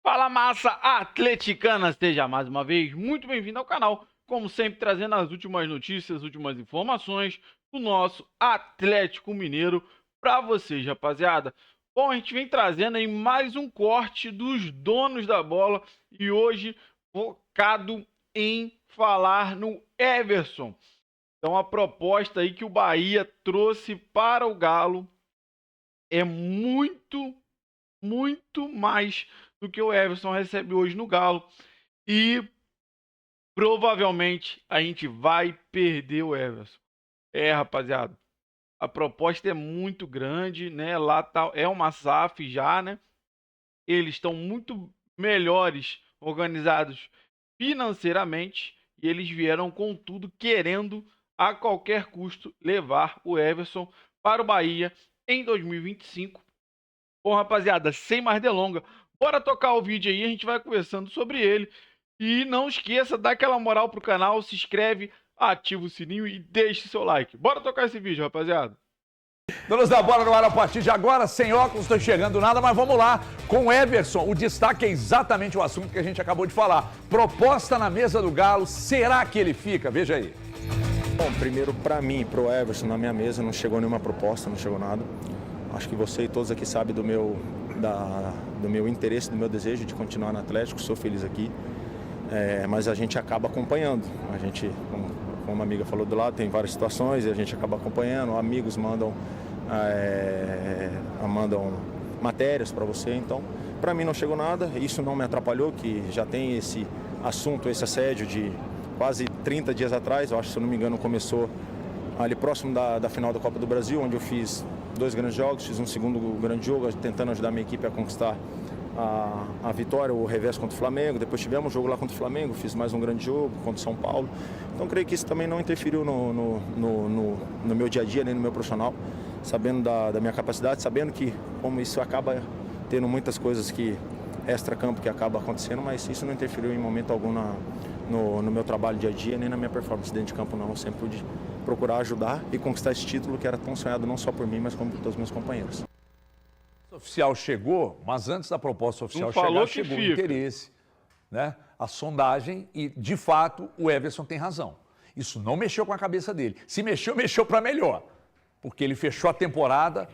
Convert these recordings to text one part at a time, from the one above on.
Fala, massa atleticana, seja mais uma vez muito bem-vindo ao canal, como sempre trazendo as últimas notícias, as últimas informações do nosso Atlético Mineiro para vocês, rapaziada. Bom, a gente vem trazendo aí mais um corte dos donos da bola e hoje focado em falar no Everson. Então a proposta aí que o Bahia trouxe para o Galo é muito mais do que o Everson recebe hoje no Galo. E provavelmente a gente vai perder o Everson. Rapaziada, a proposta é muito grande, né? Lá tá, é uma SAF já, né? Eles estão muito melhores organizados financeiramente e eles vieram com tudo querendo a qualquer custo levar o Everson para o Bahia em 2025. Bom, rapaziada, sem mais delongas, bora tocar o vídeo aí, a gente vai conversando sobre ele. E não esqueça, dá aquela moral pro canal, se inscreve, ativa o sininho e deixe seu like. Bora tocar esse vídeo, rapaziada. Donos da bola no ar a partir de agora, sem óculos, estou enxergando nada, mas vamos lá. Com o Everson, o destaque é exatamente o assunto que a gente acabou de falar. Proposta na mesa do Galo, será que ele fica? Veja aí. Bom, primeiro para mim, pro Everson, na minha mesa, não chegou nenhuma proposta, não chegou nada. Acho que você e todos aqui sabem do meu interesse, do meu desejo de continuar no Atlético, sou feliz aqui. Mas a gente acaba acompanhando. A gente, como uma amiga falou do lado, tem várias situações e a gente acaba acompanhando. Amigos mandam matérias para você. Então, para mim não chegou nada. Isso não me atrapalhou, que já tem esse assunto, esse assédio de quase 30 dias atrás. Eu acho, se eu não me engano, começou ali próximo da final da Copa do Brasil, onde eu fiz 2 grandes jogos, fiz um segundo grande jogo, tentando ajudar a minha equipe a conquistar a vitória, o revés contra o Flamengo. Depois tivemos um jogo lá contra o Flamengo, fiz mais um grande jogo contra o São Paulo. Então creio que isso também não interferiu no meu dia a dia, nem no meu profissional, sabendo da minha capacidade, sabendo que como isso acaba tendo muitas coisas que extra-campo que acaba acontecendo, mas isso não interferiu em momento algum no meu trabalho dia a dia, nem na minha performance dentro de campo não. Eu sempre pude procurar ajudar e conquistar esse título que era tão sonhado não só por mim, mas como por todos os meus companheiros. O oficial chegou, mas antes da proposta oficial chegou o interesse, né? A sondagem e, de fato, o Everson tem razão. Isso não mexeu com a cabeça dele. Se mexeu, mexeu para melhor. Porque ele fechou a temporada,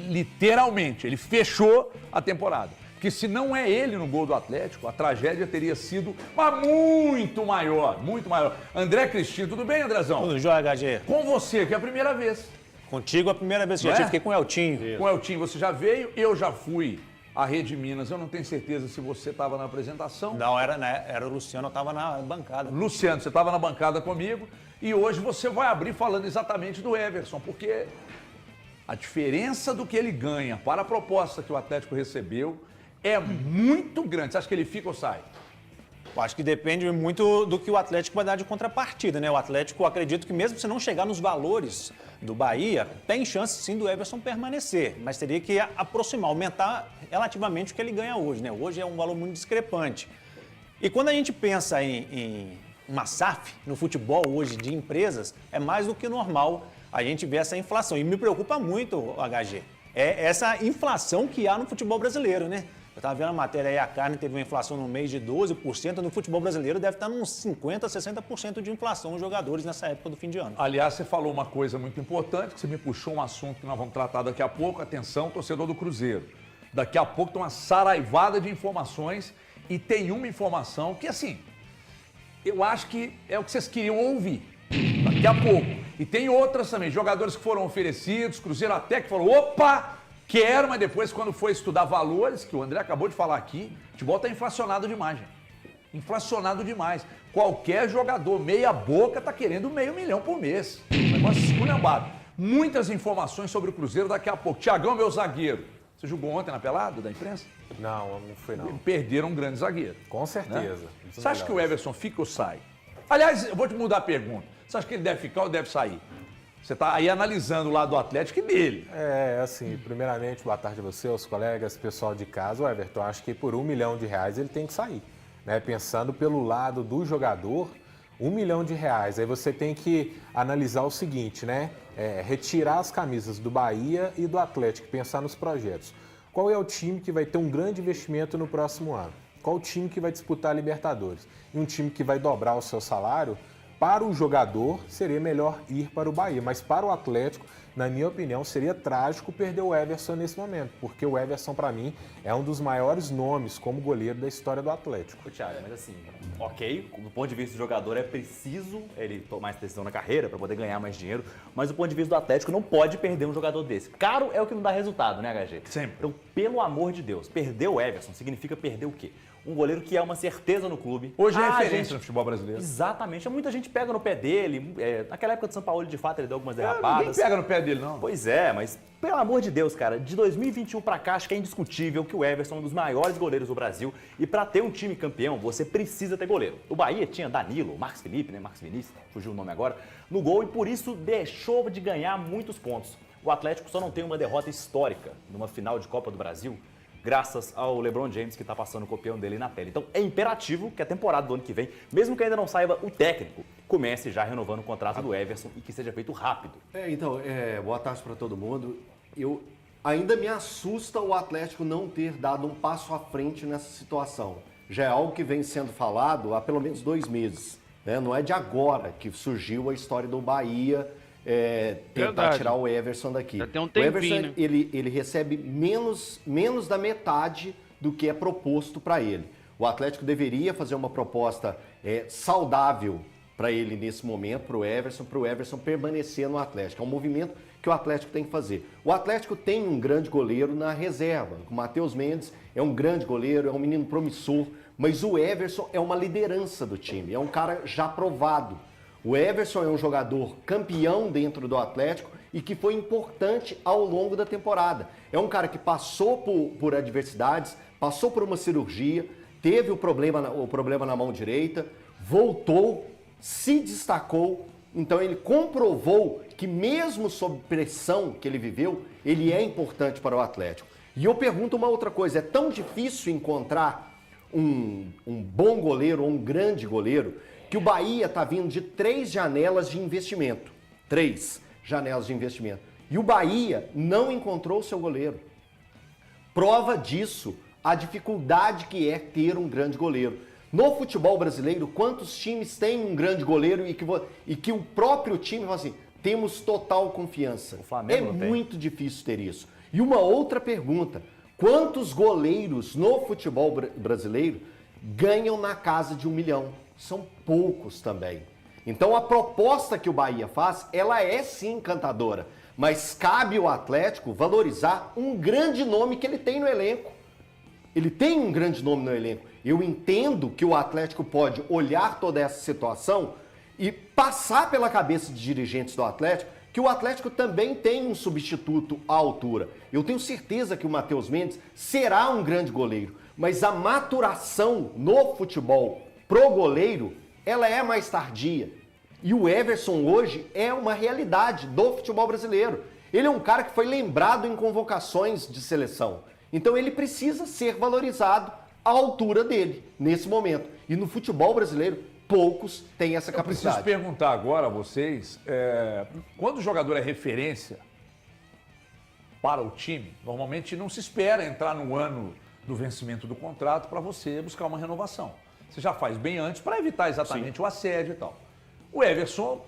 literalmente, ele fechou a temporada. Porque se não é ele no gol do Atlético, a tragédia teria sido muito maior, muito maior. André Cristino, tudo bem, Andrezão? Tudo jóia, HG. Com você, que é a primeira vez. Contigo é a primeira vez que já fiquei com o Eltinho. Com o Eltinho você já veio, eu já fui à Rede Minas. Eu não tenho certeza se você estava na apresentação. Não, era o Luciano, eu estava na bancada. Luciano, você estava na bancada comigo e hoje você vai abrir falando exatamente do Everson, porque a diferença do que ele ganha para a proposta que o Atlético recebeu é muito grande. Você acha que ele fica ou sai? Eu acho que depende muito do que o Atlético vai dar de contrapartida, né? O Atlético, eu acredito que mesmo se não chegar nos valores do Bahia, tem chance sim do Everson permanecer, mas teria que aproximar, aumentar relativamente o que ele ganha hoje, né? Hoje é um valor muito discrepante. E quando a gente pensa em uma SAF no futebol hoje de empresas, é mais do que normal a gente ver essa inflação. E me preocupa muito, HG, essa inflação que há no futebol brasileiro, né? Eu estava vendo a matéria aí, a carne teve uma inflação no mês de 12%, no futebol brasileiro deve estar uns 50%, 60% de inflação os jogadores nessa época do fim de ano. Aliás, você falou uma coisa muito importante, que você me puxou um assunto que nós vamos tratar daqui a pouco. Atenção, torcedor do Cruzeiro. Daqui a pouco tem uma saraivada de informações e tem uma informação que, assim, eu acho que é o que vocês queriam ouvir. Daqui a pouco. E tem outras também, jogadores que foram oferecidos, Cruzeiro até que falou, opa! Quero, mas depois, quando foi estudar valores, que o André acabou de falar aqui, o futebol está inflacionado demais, gente. Inflacionado demais. Qualquer jogador meia boca está querendo R$500 mil por mês. Negócio esculhambado. Muitas informações sobre o Cruzeiro daqui a pouco. Tiagão, meu zagueiro. Você jogou ontem na pelada da imprensa? Não fui não. Perderam um grande zagueiro. Com certeza. Né? Você acha que o Everson fica ou sai? Aliás, eu vou te mudar a pergunta. Você acha que ele deve ficar ou deve sair? Você está aí analisando o lado do Atlético e dele. Assim, primeiramente, boa tarde a você, aos colegas, pessoal de casa. O Everton, acho que por R$1 milhão ele tem que sair. Né? Pensando pelo lado do jogador, R$1 milhão. Aí você tem que analisar o seguinte, né? Retirar as camisas do Bahia e do Atlético, pensar nos projetos. Qual é o time que vai ter um grande investimento no próximo ano? qual time que vai disputar a Libertadores. E um time que vai dobrar o seu salário, para o jogador seria melhor ir para o Bahia, mas para o Atlético, na minha opinião, seria trágico perder o Everson nesse momento, porque o Everson, para mim, é um dos maiores nomes como goleiro da história do Atlético. Thiago, mas assim, ok, do ponto de vista do jogador é preciso ele tomar essa decisão na carreira para poder ganhar mais dinheiro, mas do ponto de vista do Atlético não pode perder um jogador desse. Caro é o que não dá resultado, né, HG? Sempre. Então, pelo amor de Deus, perder o Everson significa perder o quê? Um goleiro que é uma certeza no clube. Hoje é referência no futebol brasileiro. Exatamente. Muita gente pega no pé dele. Naquela época de São Paulo, de fato, ele deu algumas derrapadas. Ninguém pega no pé dele, não. Pois é, mas pelo amor de Deus, cara, de 2021 pra cá, acho que é indiscutível que o Everson é um dos maiores goleiros do Brasil. E pra ter um time campeão, você precisa ter goleiro. O Bahia tinha Danilo, Marcos Felipe, né? Marcos Vinícius, fugiu o nome agora, no gol e por isso deixou de ganhar muitos pontos. O Atlético só não tem uma derrota histórica numa final de Copa do Brasil, graças ao LeBron James, que está passando o copião dele na tela. Então, é imperativo que a temporada do ano que vem, mesmo que ainda não saiba o técnico, comece já renovando o contrato do Everson e que seja feito rápido. Boa tarde para todo mundo. Ainda me assusta o Atlético não ter dado um passo à frente nessa situação. Já é algo que vem sendo falado há pelo menos 2 meses. Né? Não é de agora que surgiu a história do Bahia tentar tirar o Everson daqui. Já tem um o tempinho, Everson, né? ele recebe menos da metade do que é proposto para ele. O Atlético deveria fazer uma proposta saudável para ele nesse momento, para o Everson permanecer no Atlético. É um movimento que o Atlético tem que fazer. O Atlético tem um grande goleiro na reserva. O Matheus Mendes é um grande goleiro, é um menino promissor, mas o Everson é uma liderança do time, é um cara já provado. O Everson é um jogador campeão dentro do Atlético e que foi importante ao longo da temporada. É um cara que passou por adversidades, passou por uma cirurgia, teve o problema na mão direita, voltou, se destacou. Então ele comprovou que mesmo sob pressão que ele viveu, ele é importante para o Atlético. E eu pergunto uma outra coisa, é tão difícil encontrar um bom goleiro ou um grande goleiro que o Bahia está vindo de 3 janelas de investimento. 3 janelas de investimento. E o Bahia não encontrou o seu goleiro. Prova disso, a dificuldade que é ter um grande goleiro. No futebol brasileiro, quantos times têm um grande goleiro e que o próprio time fala assim, temos total confiança? O Flamengo não tem. Muito difícil ter isso. E uma outra pergunta, quantos goleiros no futebol brasileiro ganham na casa de 1 milhão? São poucos também. Então a proposta que o Bahia faz, ela é sim encantadora, mas cabe ao Atlético valorizar um grande nome que ele tem no elenco. Ele tem um grande nome no elenco. Eu entendo que o Atlético pode olhar toda essa situação e passar pela cabeça de dirigentes do Atlético que o Atlético também tem um substituto à altura. Eu tenho certeza que o Matheus Mendes será um grande goleiro, mas a maturação no futebol pro goleiro, ela é mais tardia. E o Everson hoje é uma realidade do futebol brasileiro. Ele é um cara que foi lembrado em convocações de seleção. Então ele precisa ser valorizado à altura dele, nesse momento. E no futebol brasileiro, poucos têm essa capacidade. Eu preciso perguntar agora a vocês, quando o jogador é referência para o time, normalmente não se espera entrar no ano do vencimento do contrato para você buscar uma renovação. Você já faz bem antes para evitar exatamente o assédio e tal. O Everson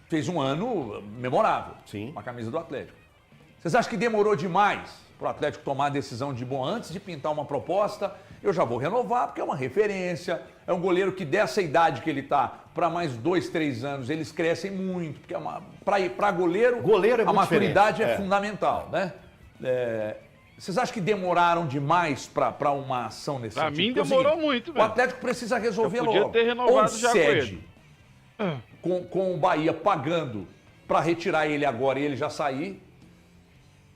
fez um ano memorável com a camisa do Atlético. Vocês acham que demorou demais para o Atlético tomar a decisão de, bom, antes de pintar uma proposta, eu já vou renovar, porque é uma referência, é um goleiro que dessa idade que ele está, para mais 2, 3 anos, eles crescem muito, porque para goleiro é a maturidade é fundamental, né? Vocês acham que demoraram demais para uma ação nesse sentido? Pra mim Porque demorou é o seguinte, muito, o velho. Atlético precisa resolver logo. Podia ter renovado Ou já cede com ele. com o Bahia pagando para retirar ele agora e ele já sair.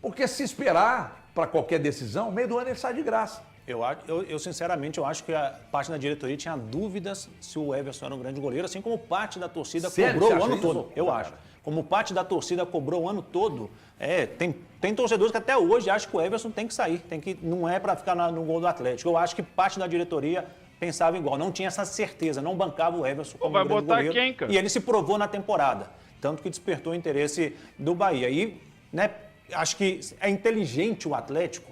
Porque se esperar para qualquer decisão, meio do ano ele sai de graça. Eu sinceramente, eu acho que a parte da diretoria tinha dúvidas se o Everson era um grande goleiro, assim como parte da torcida cobrou o ano todo. Eu acho. Como parte da torcida cobrou o ano todo, tem torcedores que até hoje acham que o Everson tem que sair, não é para ficar no gol do Atlético. Eu acho que parte da diretoria pensava igual, não tinha essa certeza, não bancava o Everson como vai grande botar goleiro. quem, cara? E ele se provou na temporada, tanto que despertou o interesse do Bahia. E, né, acho que é inteligente o Atlético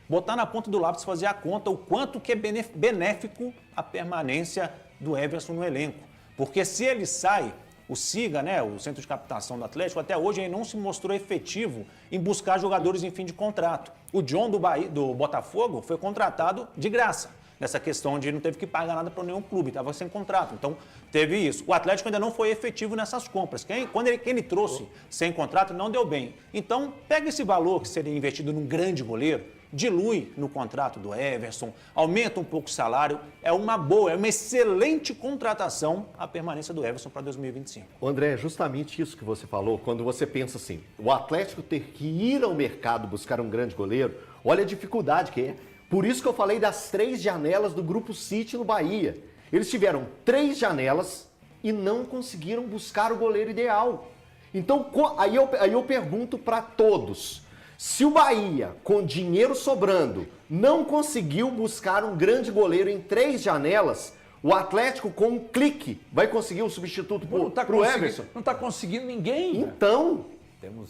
botar na ponta do lápis, fazer a conta, o quanto que é benéfico a permanência do Everson no elenco. Porque se ele sai, o SIGA, né, o Centro de Captação do Atlético, até hoje ele não se mostrou efetivo em buscar jogadores em fim de contrato. O John do Botafogo foi contratado de graça. Nessa questão de não teve que pagar nada para nenhum clube, estava sem contrato. Então, teve isso. O Atlético ainda não foi efetivo nessas compras. Quem ele trouxe sem contrato não deu bem. Então, pega esse valor que seria investido num grande goleiro, dilui no contrato do Everson, aumenta um pouco o salário. É uma boa, é uma excelente contratação a permanência do Everson para 2025. André, é justamente isso que você falou, quando você pensa assim, o Atlético ter que ir ao mercado buscar um grande goleiro, olha a dificuldade que é. Por isso que eu falei das 3 janelas do Grupo City no Bahia. Eles tiveram 3 janelas e não conseguiram buscar o goleiro ideal. Então, aí eu pergunto para todos, se o Bahia, com dinheiro sobrando, não conseguiu buscar um grande goleiro em 3 janelas, o Atlético, com um clique, vai conseguir um substituto para o Everson? Não está conseguindo ninguém. Então,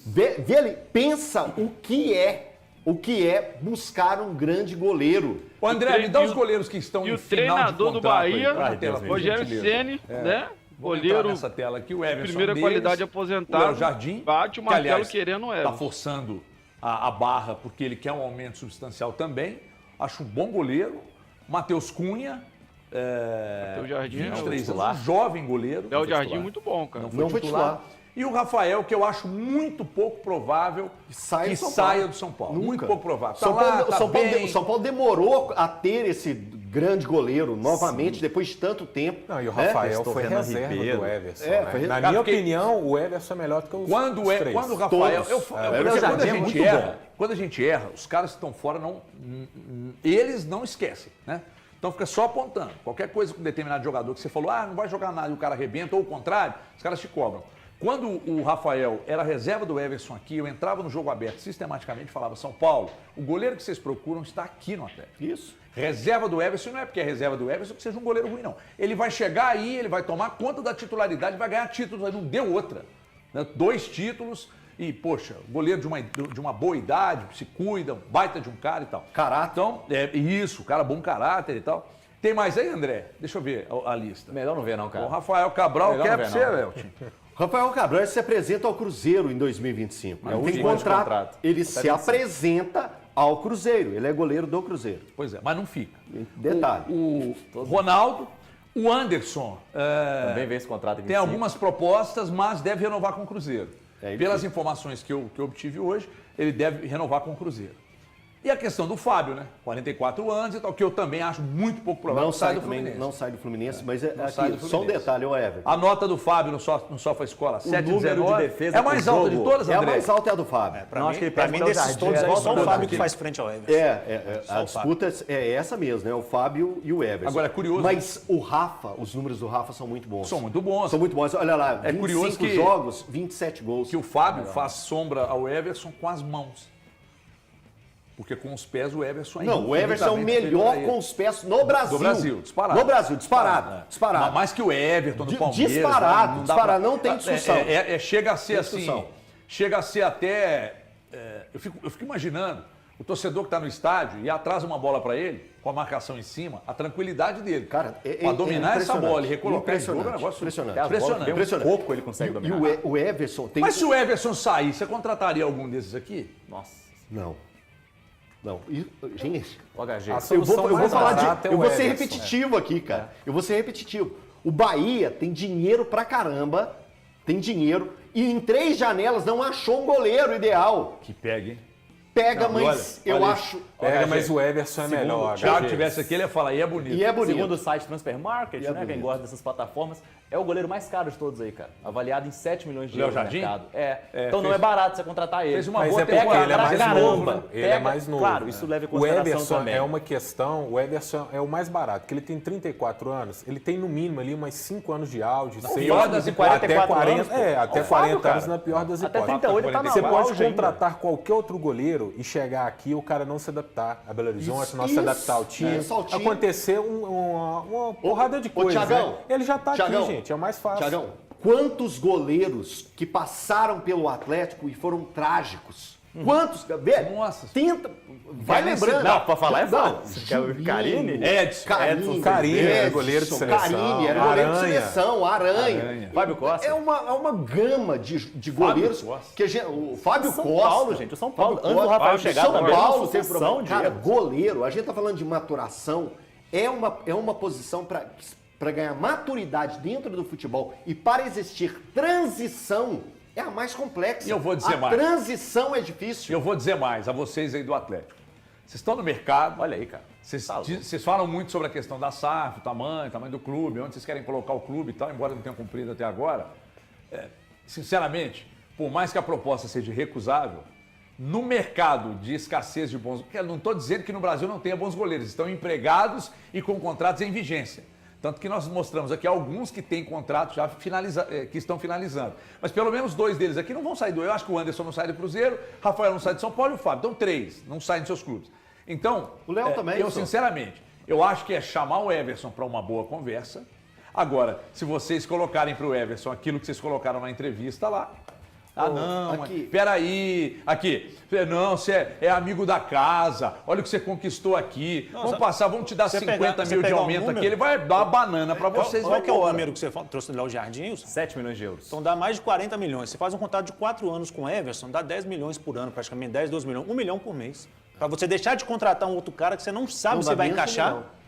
vê ali, pensa o que é buscar um grande goleiro. Ô André, me dá os goleiros que estão e em o final de treinador do contrato aí. Bahia, Rogério Ceni, né? Goleiro Nessa tela aqui, o Everson primeira deles, qualidade o aposentado, Léo Jardim, bate o que, martelo aliás, querendo o está Everson. forçando a barra porque ele quer um aumento substancial também. Acho um bom goleiro. Matheus Cunha, Matheus Jardim 23 anos, um jovem goleiro. Léo Jardim muito bom, cara. Não foi titular. E o Rafael, que eu acho muito pouco provável que saia do São Paulo. Nunca. Muito pouco provável. São Paulo demorou a ter esse grande goleiro novamente, depois de tanto tempo. Não, e o Rafael foi Fernando reserva Ribeiro. do Everson. É, Né? foi Na reserva. minha opinião, o Everson é melhor do que os Quando o três. Rafael. Todos. Quando a gente erra, os caras que estão fora eles não esquecem, né? Então fica só apontando. Qualquer coisa com um determinado jogador que você falou, não vai jogar nada e o cara arrebenta, ou o contrário, os caras te cobram. Quando o Rafael era reserva do Everson aqui, eu entrava no jogo aberto sistematicamente e falava, São Paulo, o goleiro que vocês procuram está aqui no Atlético. Isso. Reserva do Everson não é porque é reserva do Everson que seja um goleiro ruim, não. Ele vai chegar aí, ele vai tomar conta da titularidade, vai ganhar títulos, aí não deu outra. Né? 2 títulos e, poxa, goleiro de uma boa idade, se cuida, um baita de um cara e tal. Caráter. Então, isso, cara bom caráter e tal. Tem mais aí, André? Deixa eu ver a lista. Melhor não ver não, cara. O Rafael Cabral Melhor quer não pra ver, você, não. Léo. Rafael Cabral se apresenta ao Cruzeiro em 2025. É o Ele tem último ano de contrato. contrato. Ele Até se 25. apresenta ao Cruzeiro. Ele é goleiro do Cruzeiro. Pois é, mas não fica. Detalhe. O Ronaldo, o Anderson, Também vem esse contrato em 25. tem algumas propostas, mas deve renovar com o Cruzeiro. Ele Pelas fica. informações que eu obtive hoje, ele deve renovar com o Cruzeiro. E a questão do Fábio, né? 44 anos e tal, que eu também acho muito pouco provável Não que saia sai do também, Fluminense. não sai do Fluminense, mas sai aqui, do só um Fluminense. detalhe, ô Everton. A nota do Fábio no Sofá Escola, 7,19. número de defesa é a mais por alta jogo de todas, É a André? mais alta é a do Fábio. Não, acho que ele Pra perde mim, pelo desses Jardim, todos aí, volta só o pro Fábio Jardim. que faz frente ao Everson. A disputa é essa mesmo, né? O Fábio e o Everson. Agora, é curioso. Mas o Rafa, os números do Rafa são muito bons. São muito bons. São muito bons. Olha lá, É 25 curioso que- jogos, 27 gols. Que o Fábio faz sombra ao Everson com as mãos. Porque com os pés o Everson é Não, o Everson é o infinitamente melhor superior a ele. com os pés no Brasil. Do Brasil, disparado. No Brasil, disparado. Disparado. Não, mais que o Everton do Palmeiras. Disparado, dá disparado, não tem discussão. Chega a ser Tem assim, discussão. chega a ser até... eu fico imaginando o torcedor que está no estádio e atrasa uma bola para ele, com a marcação em cima, a tranquilidade dele. Cara, para dominar essa bola e recolocar esse jogo é um impressionante, negócio impressionante. impressionante. Impressionante. pouco ele consegue dominar. E o Everson tem... Mas se o Everson sair, você contrataria algum desses aqui? Nossa. Não. Não. Gente... O HG. A Eu solução vou mais falar barata é eu o vou ser Everson. repetitivo aqui, cara. Eu vou ser repetitivo. O Bahia tem dinheiro pra caramba, tem dinheiro, e em 3 janelas não achou um goleiro ideal. Que pega, hein? Pega, Não, mas olha eu isso. acho... Pega, HG. mas o Everson é Segundo melhor. o Thiago HG. tivesse aqui, ele ia falar, e é bonito. E é bonito. Segundo o site Transfer Market, é né, quem bonito. gosta dessas plataformas, é o goleiro mais caro de todos aí, cara. Avaliado em 7 milhões de Léo euros no Jardim? mercado. Então não fez- é barato você contratar ele. fez uma Mas boa é porque temporada. ele é pra mais caramba. novo. Né? Ele é Pega- mais novo. claro, isso leva em O consideração Everson também. é uma questão, o Everson é o mais barato, porque ele tem 34 anos, ele tem no mínimo ali umas 5 anos de auge, Não, 6, pior das até 44 40, anos, pô. até É o Fábio, 40 anos cara. na pior das Até hipóteses. 38 tá na Você auge pode ainda. contratar qualquer outro goleiro e chegar aqui o cara não se adaptar a Belo Horizonte, não se Isso, adaptar ao time, isso, ao time. acontecer uma porrada de Ô, coisas. Thiagão, Né? Ele já tá Thiagão, aqui, gente, é o mais fácil. Tiagão, quantos goleiros que passaram pelo Atlético e foram trágicos? Quantos? Vê, Nossa. tenta. Vai nem lembrando. Não, pra falar é Não, fácil. Carine? Edson. Carine, Edson, goleiro de seleção. Carine, era goleiro de Aranha. seleção, Aranha. Fábio Costa. É uma gama de goleiros. Costa. Que o Fábio São Costa. Paulo, gente, o São Paulo. Fábio Antes do Costa, Rafael chegar São também, Paulo uma teve sucessão problema. de Cara, erros. goleiro, a gente tá falando de maturação, é uma posição para ganhar maturidade dentro do futebol e para existir transição é a mais complexa. E eu vou dizer a mais. transição é E difícil. eu vou dizer mais a vocês aí do Atlético. Vocês estão no mercado, Olha aí, cara. vocês falam muito sobre a questão da SAF, tamanho do clube, onde vocês querem colocar o clube e tal, embora não tenham cumprido até agora. Sinceramente, por mais que a proposta seja recusável, no mercado de escassez de bons... Eu não estou dizendo que no Brasil não tenha bons goleiros, estão empregados e com contratos em vigência. Tanto que nós mostramos aqui alguns que têm contratos já que estão finalizando. Mas pelo menos 2 deles aqui não vão sair do... Eu acho que o Anderson não sai do Cruzeiro, Rafael não sai de São Paulo e o Fábio. Então 3 não saem dos seus clubes. Então, O Léo também, eu só. sinceramente, eu acho que é chamar o Everson para uma boa conversa. Agora, se vocês colocarem para o Everson aquilo que vocês colocaram na entrevista lá... não, aqui. peraí, não, você é amigo da casa, olha o que você conquistou aqui, vamos te dar você 50 você mil de pegar o aumento número- aqui, ele vai dar uma banana pra vocês. Qual que é o embora. número que você trouxe do Léo Jardim? 7 milhões de euros. Então dá mais de 40 milhões. Você faz um contrato de 4 anos com o Everson, dá 10 milhões por ano, praticamente 10, 12 milhões, 1 milhão por mês. Pra você deixar de contratar um outro cara que você não sabe Não se dá vai menos de 1 encaixar. milhão.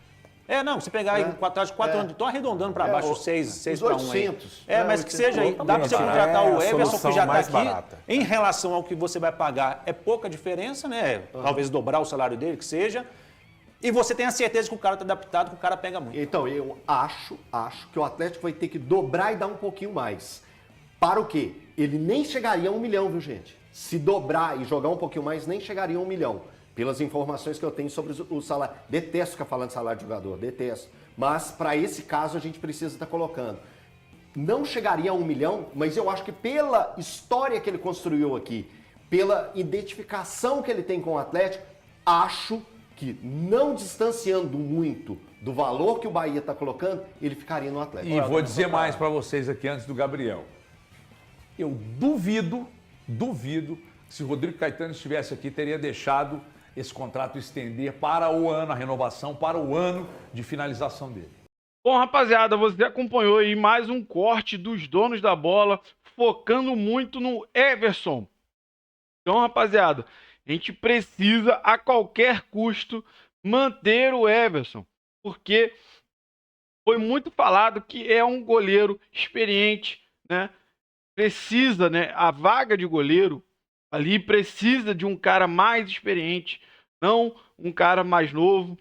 Você pegar aí um contrato de 4 anos, tô arredondando pra baixo, 6 os para 1 aí. 800, Mas que seja aí, dá pra você É contratar a o Everson solução que já tá mais aqui. barata. Em relação ao que você vai pagar, é pouca diferença, né? Talvez dobrar o salário dele, que seja. E você tem a certeza que o cara tá adaptado, que o cara pega muito. Então, eu acho que o Atlético vai ter que dobrar e dar um pouquinho mais. Para o quê? Ele nem chegaria a 1 milhão, viu, gente? Se dobrar e jogar um pouquinho mais, nem chegaria a 1 milhão. Pelas informações que eu tenho sobre o salário. Detesto ficar falando de salário de jogador, detesto. Mas, para esse caso, a gente precisa estar colocando. Não chegaria a 1 milhão, mas eu acho que pela história que ele construiu aqui, pela identificação que ele tem com o Atlético, acho que, não distanciando muito do valor que o Bahia está colocando, ele ficaria no Atlético. E vou dizer mais pra vocês aqui antes do Gabriel. Eu duvido, se o Rodrigo Caetano estivesse aqui, teria deixado esse contrato estender para o ano, a renovação para o ano de finalização dele. Bom, rapaziada, você acompanhou aí mais um corte dos donos da bola, focando muito no Everson. Então, rapaziada, a gente precisa a qualquer custo manter o Everson, porque foi muito falado que é um goleiro experiente, né? Precisa, né? A vaga de goleiro ali precisa de um cara mais experiente, não um cara mais novo.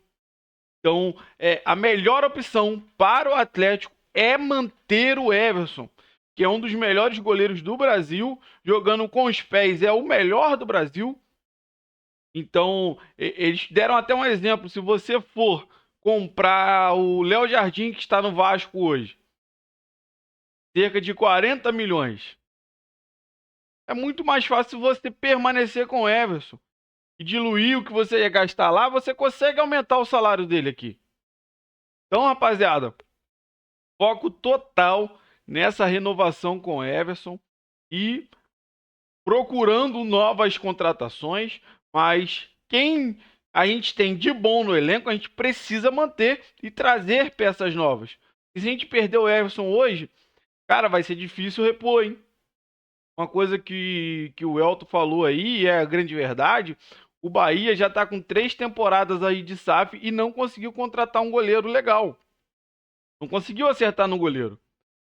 Então, a melhor opção para o Atlético é manter o Everson, que é um dos melhores goleiros do Brasil, jogando com os pés, é o melhor do Brasil. Então, eles deram até um exemplo. Se você for comprar o Léo Jardim, que está no Vasco hoje, cerca de 40 milhões. É muito mais fácil você permanecer com o Everson e diluir o que você ia gastar lá, você consegue aumentar o salário dele aqui. Então, rapaziada, foco total nessa renovação com o Everson e procurando novas contratações, mas quem a gente tem de bom no elenco, a gente precisa manter e trazer peças novas. E se a gente perder o Everson hoje, cara, vai ser difícil repor, hein? Uma coisa que o Elton falou aí, é a grande verdade, o Bahia já está com 3 temporadas aí de SAF e não conseguiu contratar um goleiro legal. Não conseguiu acertar no goleiro.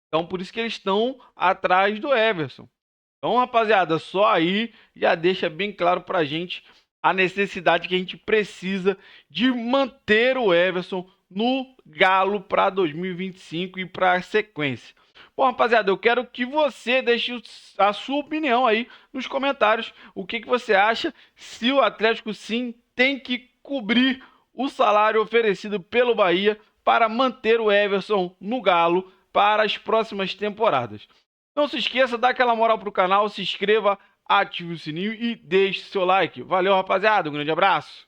Então, por isso que eles estão atrás do Everson. Então, rapaziada, só aí já deixa bem claro pra gente a necessidade que a gente precisa de manter o Everson no Galo para 2025 e para a sequência. Bom, rapaziada, eu quero que você deixe a sua opinião aí nos comentários. O que você acha, se o Atlético sim tem que cobrir o salário oferecido pelo Bahia para manter o Everson no Galo para as próximas temporadas. Não se esqueça, dá aquela moral pro canal, se inscreva, ative o sininho e deixe seu like. Valeu, rapaziada, um grande abraço.